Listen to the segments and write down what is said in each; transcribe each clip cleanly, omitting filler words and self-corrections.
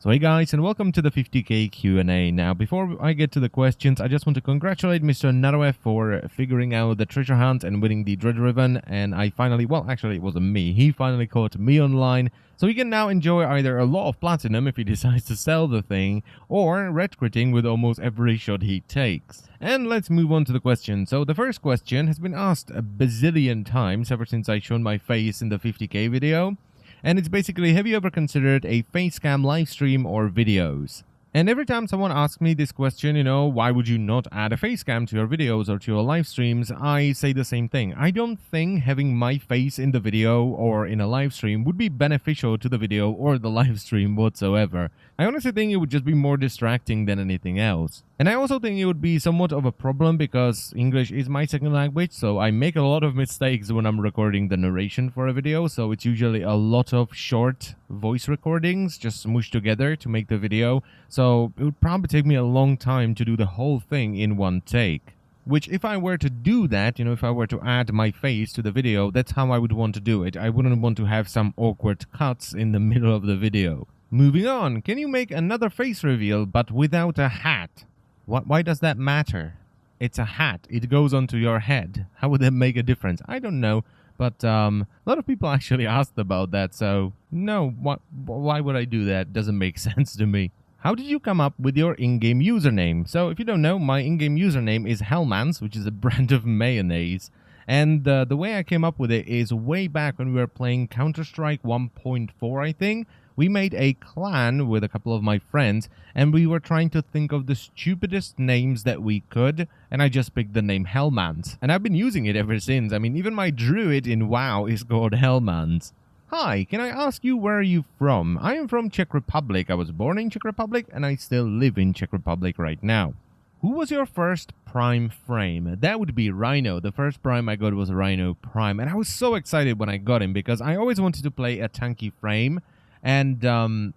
So hey guys, and welcome to the 50k Q&A. Now, before I get to the questions, I just want to congratulate Mr. Naroef for figuring out the treasure hunt and winning the Dread Ribbon. And I finally, well, actually it wasn't me, he finally caught me online. So he can now enjoy either a lot of platinum if he decides to sell the thing, or red critting with almost every shot he takes. And let's move on to the question. So the first question has been asked a bazillion times ever since I showed my face in the 50k video. And it's basically, have you ever considered a face cam live stream or videos? And every time someone asks me this question, you know, why would you not add a face cam to your videos or to your live streams, I say the same thing. I don't think having my face in the video or in a live stream would be beneficial to the video or the live stream whatsoever. I honestly think it would just be more distracting than anything else. And I also think it would be somewhat of a problem because English is my second language, so I make a lot of mistakes when I'm recording the narration for a video, so it's usually a lot of short voice recordings just smooshed together to make the video, so it would probably take me a long time to do the whole thing in one take. Which, if I were to do that, you know, if I were to add my face to the video, that's how I would want to do it. I wouldn't want to have some awkward cuts in the middle of the video. Moving on, can you make another face reveal but without a hat? Why does that matter? It's a hat. It goes onto your head. How would that make a difference? I don't know. But a lot of people actually asked about that. So, no, why would I do that? Doesn't make sense to me. How did you come up with your in-game username? So, if you don't know, my in-game username is Hellmans, which is a brand of mayonnaise. And the way I came up with it is way back when we were playing Counter-Strike 1.4, I think. We made a clan with a couple of my friends, and we were trying to think of the stupidest names that we could, and I just picked the name Hellmans. And I've been using it ever since. I mean, even my druid in WoW is called Hellmans. Hi, can I ask you where are you from? I am from Czech Republic. I was born in Czech Republic, and I still live in Czech Republic right now. Who was your first Prime frame? That would be Rhino. The first Prime I got was Rhino Prime, and I was so excited when I got him because I always wanted to play a tanky frame. And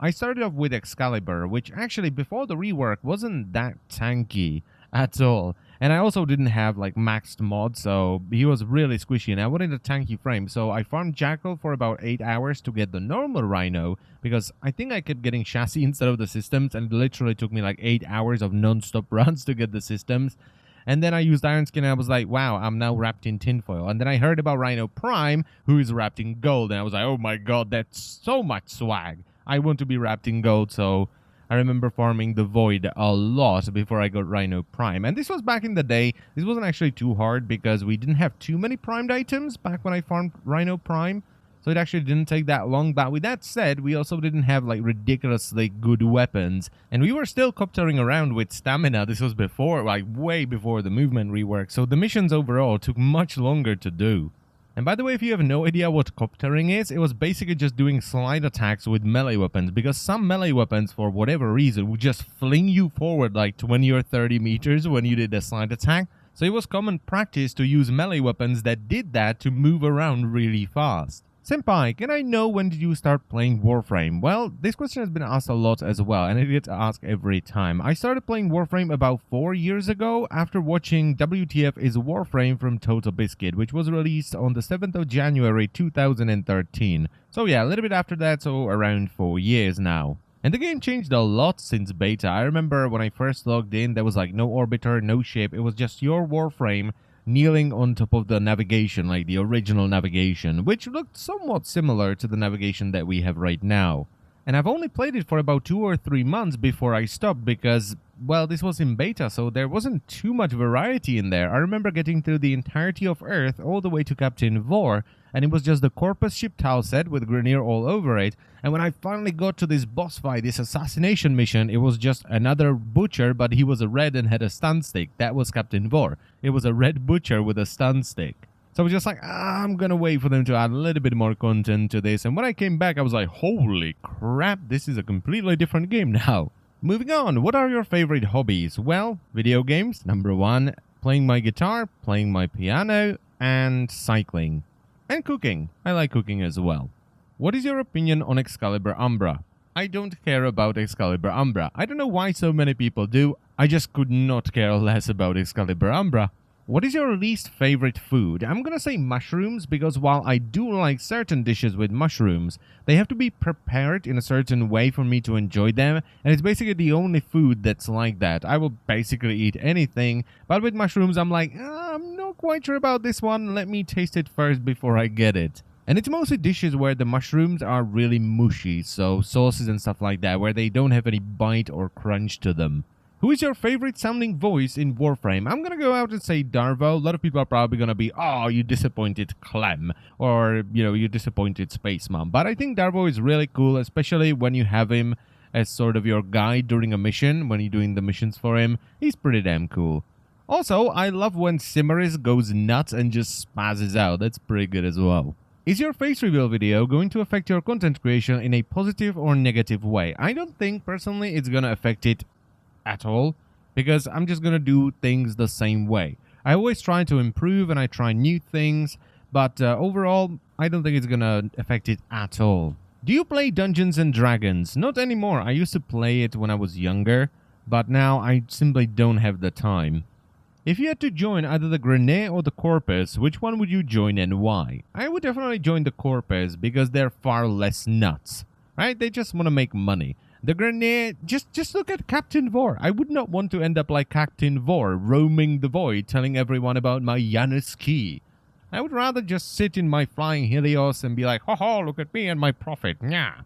I started off with Excalibur, which actually before the rework wasn't that tanky at all. And I also didn't have like maxed mod, so he was really squishy and I wanted a tanky frame. So I farmed Jackal for about 8 hours to get the normal Rhino because I think I kept getting chassis instead of the systems, and it literally took me like 8 hours of non-stop runs to get the systems. And then I used Iron Skin and I was like, wow, I'm now wrapped in tinfoil. And then I heard about Rhino Prime, who is wrapped in gold. And I was like, oh my god, that's so much swag. I want to be wrapped in gold. So I remember farming the Void a lot before I got Rhino Prime. And this was back in the day. This wasn't actually too hard because we didn't have too many primed items back when I farmed Rhino Prime. So it actually didn't take that long. But with that said, we also didn't have like ridiculously good weapons. And we were still coptering around with stamina. This was before, like way before the movement rework. So the missions overall took much longer to do. And by the way, if you have no idea what coptering is, it was basically just doing slide attacks with melee weapons. Because some melee weapons, for whatever reason, would just fling you forward like 20 or 30 meters when you did a slide attack. So it was common practice to use melee weapons that did that to move around really fast. Senpai, can I know when did you start playing Warframe? Well, this question has been asked a lot as well, and it gets asked every time. I started playing Warframe about 4 years ago after watching WTF is Warframe from Total Biscuit, which was released on the 7th of January 2013. So yeah, a little bit after that, so around 4 years now. And the game changed a lot since beta. I remember when I first logged in, there was like no orbiter, no ship, it was just your Warframe kneeling on top of the navigation, like the original navigation, which looked somewhat similar to the navigation that we have right now. And I've only played it for about 2 or 3 months before I stopped because, well, this was in beta, so there wasn't too much variety in there. I remember getting through the entirety of Earth all the way to Captain Vor, and it was just the Corpus ship tile set with Grenier all over it. And when I finally got to this boss fight, this assassination mission, it was just another butcher, but he was a red and had a stun stick. That was Captain Vor. It was a red butcher with a stun stick. So I was just like, I'm gonna wait for them to add a little bit more content to this. And when I came back, I was like, holy crap, this is a completely different game now. Moving on, what are your favorite hobbies? Well, video games, number 1, playing my guitar, playing my piano, and cycling. And cooking. I like cooking as well. What is your opinion on Excalibur Umbra? I don't care about Excalibur Umbra. I don't know why so many people do. I just could not care less about Excalibur Umbra. What is your least favorite food? I'm gonna say mushrooms because while I do like certain dishes with mushrooms, they have to be prepared in a certain way for me to enjoy them, and it's basically the only food that's like that. I will basically eat anything, but with mushrooms I'm like, I'm not quite sure about this one, let me taste it first before I get it. And it's mostly dishes where the mushrooms are really mushy, so sauces and stuff like that, where they don't have any bite or crunch to them. Who is your favorite sounding voice in Warframe? I'm gonna go out and say Darvo. A lot of people are probably gonna be, oh, you disappointed Clem, or, you know, you disappointed Space Mom. But I think Darvo is really cool, especially when you have him as sort of your guide during a mission, when you're doing the missions for him. He's pretty damn cool. Also, I love when Simaris goes nuts and just spazzes out. That's pretty good as well. Is your face reveal video going to affect your content creation in a positive or negative way? I don't think, personally, it's gonna affect it at all, because I'm just gonna do things the same way. I always try to improve and I try new things, but overall, I don't think it's gonna affect it at all. Do you play Dungeons and Dragons? Not anymore. I used to play it when I was younger, but now I simply don't have the time. If you had to join either the Grenade or the Corpus, which one would you join and why? I would definitely join the Corpus because they're far less nuts, right? They just want to make money. The Grenade, just look at Captain Vor. I would not want to end up like Captain Vor, roaming the void, telling everyone about my Janus key. I would rather just sit in my flying Helios and be like, ho ho, look at me and my prophet, nyah.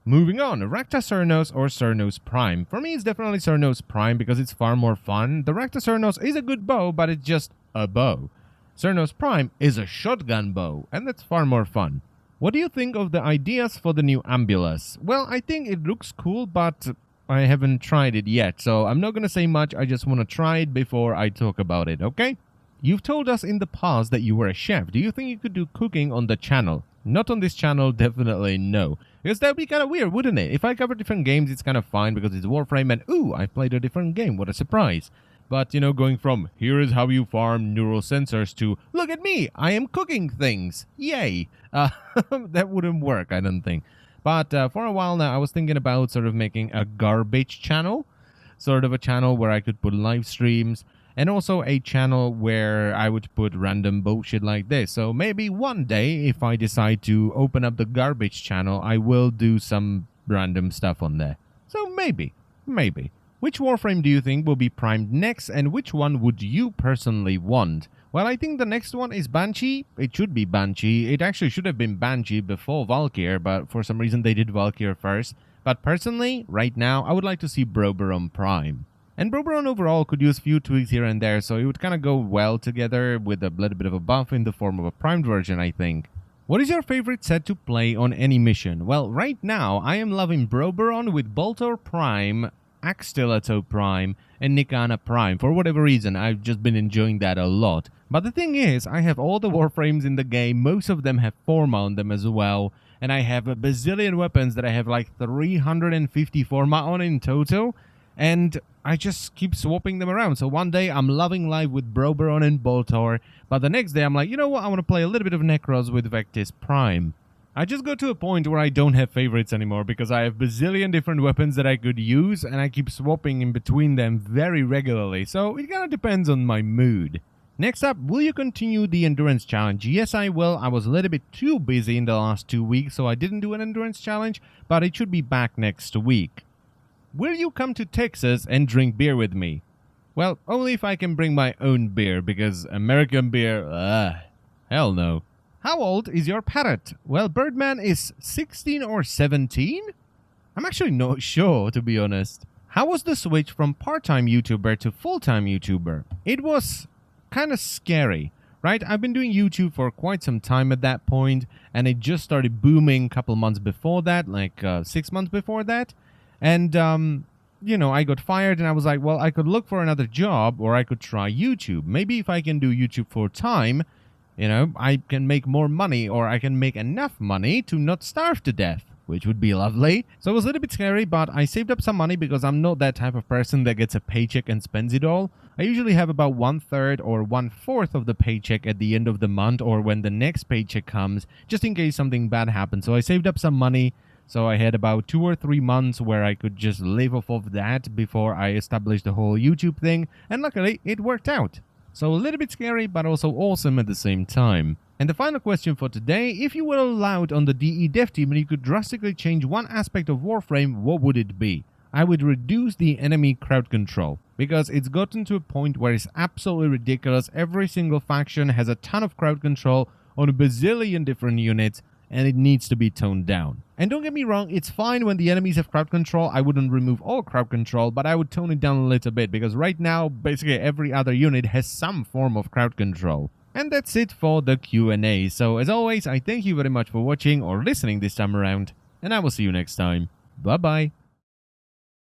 Moving on, Rakta Cernos or Cernos Prime. For me, it's definitely Cernos Prime because it's far more fun. The Rakta Cernos is a good bow, but it's just a bow. Cernos Prime is a shotgun bow, and that's far more fun. What do you think of the ideas for the new Ambulance? Well, I think it looks cool, but I haven't tried it yet, so I'm not gonna say much. I just want to try it before I talk about it, okay? You've told us in the past that you were a chef. Do you think you could do cooking on the channel? Not on this channel, definitely no. Because that would be kind of weird, wouldn't it? If I cover different games, it's kind of fine because it's Warframe and, ooh, I played a different game. What a surprise. But, you know, going from, here is how you farm neural sensors to, look at me, I am cooking things. Yay. That wouldn't work, I don't think. But for a while now, I was thinking about sort of making a garbage channel. Sort of a channel where I could put live streams. And also a channel where I would put random bullshit like this. So maybe one day, if I decide to open up the garbage channel, I will do some random stuff on there. So maybe. Which Warframe do you think will be primed next, and which one would you personally want? Well, I think the next one is Banshee. It should be Banshee. It actually should have been Banshee before Valkyr, but for some reason they did Valkyr first. But personally, right now, I would like to see Broberon Prime. And Broberon overall could use a few tweaks here and there, so it would kind of go well together with a little bit of a buff in the form of a primed version, I think. What is your favorite set to play on any mission? Well, right now, I am loving Broberon with Boltor Prime, Axtilato Prime, and Nikana Prime. For whatever reason, I've just been enjoying that a lot. But the thing is, I have all the Warframes in the game, most of them have Forma on them as well, and I have a bazillion weapons that I have like 350 Forma on in total, and I just keep swapping them around. So one day I'm loving life with Broberon and Boltor, but the next day I'm like, you know what, I want to play a little bit of Necros with Vectis Prime. I just got to a point where I don't have favorites anymore because I have bazillion different weapons that I could use and I keep swapping in between them very regularly, so it kind of depends on my mood. Next up, will you continue the endurance challenge? Yes, I will. I was a little bit too busy in the last 2 weeks, so I didn't do an endurance challenge, but it should be back next week. Will you come to Texas and drink beer with me? Well, only if I can bring my own beer, because American beer, hell no. How old is your parrot? Well, Birdman is 16 or 17? I'm actually not sure, to be honest. How was the switch from part-time YouTuber to full-time YouTuber? It was kind of scary, right? I've been doing YouTube for quite some time at that point, and it just started booming a couple months before that, like 6 months before that. And, you know, I got fired and I was like, well, I could look for another job or I could try YouTube. Maybe if I can do YouTube full time, you know, I can make more money or I can make enough money to not starve to death, which would be lovely. So it was a little bit scary, but I saved up some money because I'm not that type of person that gets a paycheck and spends it all. I usually have about 1/3 or 1/4 of the paycheck at the end of the month or when the next paycheck comes, just in case something bad happens. So I saved up some money. So I had about 2 or 3 months where I could just live off of that before I established the whole YouTube thing. And luckily, it worked out. So a little bit scary, but also awesome at the same time. And the final question for today, if you were allowed on the DE dev team and you could drastically change one aspect of Warframe, what would it be? I would reduce the enemy crowd control, because it's gotten to a point where it's absolutely ridiculous. Every single faction has a ton of crowd control on a bazillion different units, and it needs to be toned down. And don't get me wrong, it's fine when the enemies have crowd control. I wouldn't remove all crowd control, but I would tone it down a little bit, because right now, basically every other unit has some form of crowd control. And that's it for the Q&A. So as always, I thank you very much for watching or listening this time around, and I will see you next time. Bye bye.